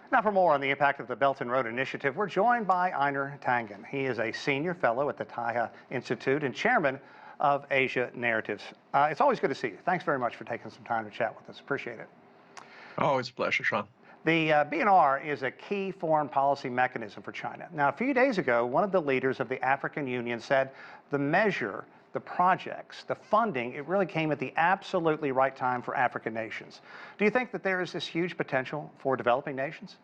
Now, for more on the impact of the Belt and Road Initiative, we're joined by Einar Tangen. He is a senior fellow at the Taihe Institute and chairman of Asia Narratives. It's always good to see you. Thanks very much for taking some time to chat with us. Appreciate it. Oh, it's a pleasure, Sean. The BNR is a key foreign policy mechanism for China. Now, a few days ago, one of the leaders of the African Union said the measure, the projects, the funding, it really came at the absolutely right time for African nations. Do you think that there is this huge potential for developing nations?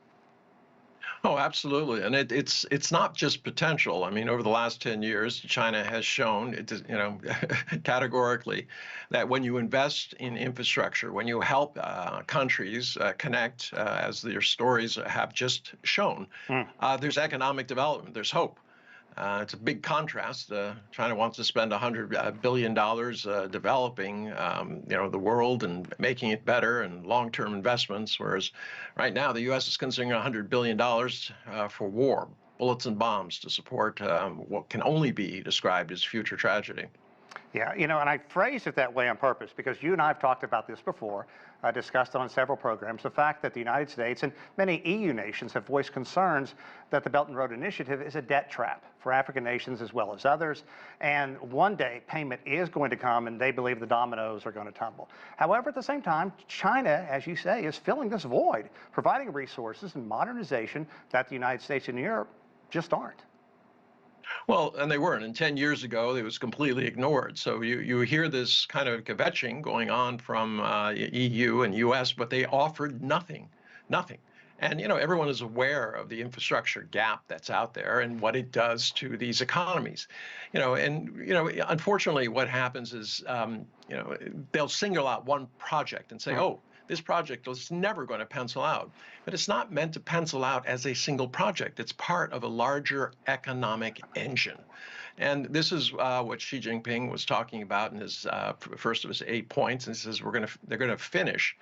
Oh, absolutely. And it's not just potential. I mean, over the last 10 years, China has shown, categorically that when you invest in infrastructure, when you help countries connect, as their stories have just shown, there's economic development, there's hope. It's a big contrast. China wants to spend $100 billion developing, the world and making it better and long-term investments, whereas right now the U.S. is consuming $100 billion for war, bullets and bombs to support what can only be described as future tragedy. Yeah, and I phrased it that way on purpose because you and I have talked about this before, discussed on several programs, the fact that the United States and many EU nations have voiced concerns that the Belt and Road Initiative is a debt trap for African nations as well as others. And one day payment is going to come and they believe the dominoes are going to tumble. However, at the same time, China, as you say, is filling this void, providing resources and modernization that the United States and Europe just aren't. Well, and they weren't. And 10 years ago, it was completely ignored. So you hear this kind of kvetching going on from EU and US, but they offered nothing. And, everyone is aware of the infrastructure gap that's out there and what it does to these economies. Unfortunately, what happens is, they'll single out one project and say, oh, this project is never going to pencil out. But it's not meant to pencil out as a single project. It's part of a larger economic engine. And this is what Xi Jinping was talking about in his first of his 8 points. And he says they're going to finish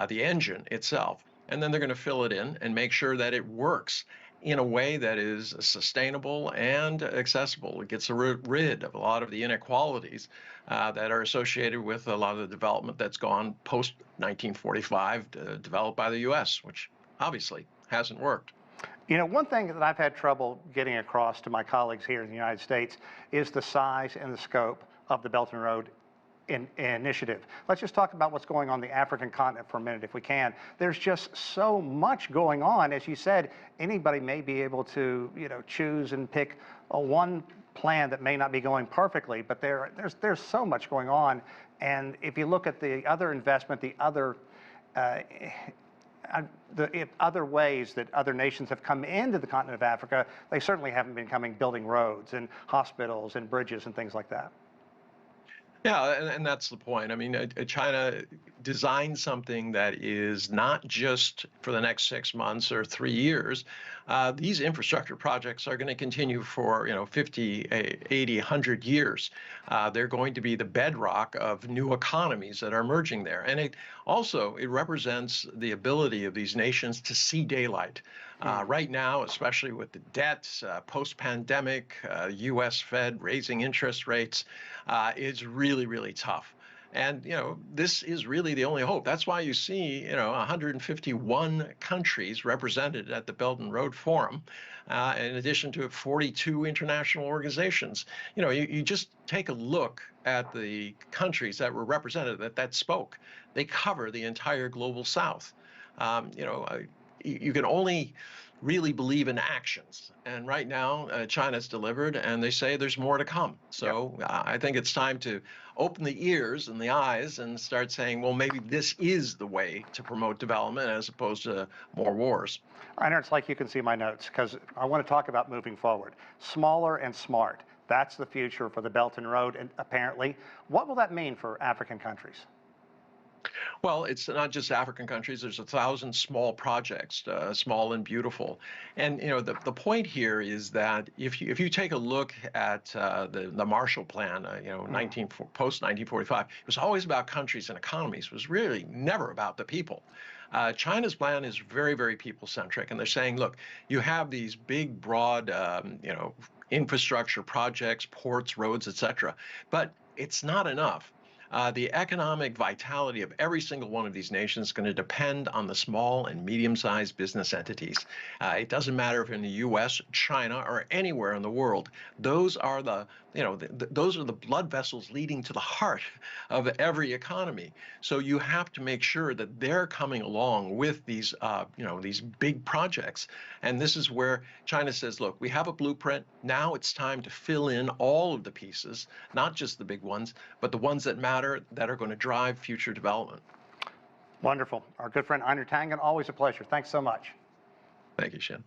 the engine itself. And then they're going to fill it in and make sure that it works in a way that is sustainable and accessible. It gets rid of a lot of the inequalities that are associated with a lot of the development that's gone post-1945, developed by the U.S., which obviously hasn't worked. One thing that I've had trouble getting across to my colleagues here in the United States is the size and the scope of the Belt and Road Initiative. Let's just talk about what's going on the African continent for a minute if we can. There's just so much going on. As you said, anybody may be able to choose and pick one plan that may not be going perfectly, but there's so much going on. And if you look at the other investment, the other ways that other nations have come into the continent of Africa, they certainly haven't been building roads and hospitals and bridges and things like that. Yeah, and that's the point. I mean, China designed something that is not just for the next 6 months or 3 years. These infrastructure projects are going to continue for 50, 80, 100 years. They're going to be the bedrock of new economies that are emerging there. And it represents the ability of these nations to see daylight. Right now, especially with the debt, post-pandemic, U.S. Fed raising interest rates, is really, really tough. And, this is really the only hope. That's why you see, 151 countries represented at the Belt and Road Forum, in addition to 42 international organizations. You just take a look at the countries that were represented that spoke. They cover the entire global South. You can only really believe in actions. And right now, China's delivered, and they say there's more to come. So I think it's time to open the ears and the eyes and start saying, well, maybe this is the way to promote development as opposed to more wars. Einar, it's like you can see my notes because I want to talk about moving forward. Smaller and smart. That's the future for the Belt and Road, and apparently. What will that mean for African countries? Well, it's not just African countries. There's 1,000 small projects, small and beautiful. And the point here is that if you take a look at the Marshall Plan, post 1945, it was always about countries and economies. It was really never about the people. China's plan is very, very people-centric, and they're saying, look, you have these big, broad, infrastructure projects, ports, roads, etc., but it's not enough. the economic vitality of every single one of these nations is going to depend on the small and medium-sized business entities. It doesn't matter if in the U.S., China, or anywhere in the world. Those are those are the blood vessels leading to the heart of every economy. So you have to make sure that they're coming along with these, these big projects. And this is where China says, look, we have a blueprint. Now it's time to fill in all of the pieces, not just the big ones, but the ones that matter, that are going to drive future development. Wonderful. Our good friend Einar Tangen, always a pleasure. Thanks so much. Thank you, Shin.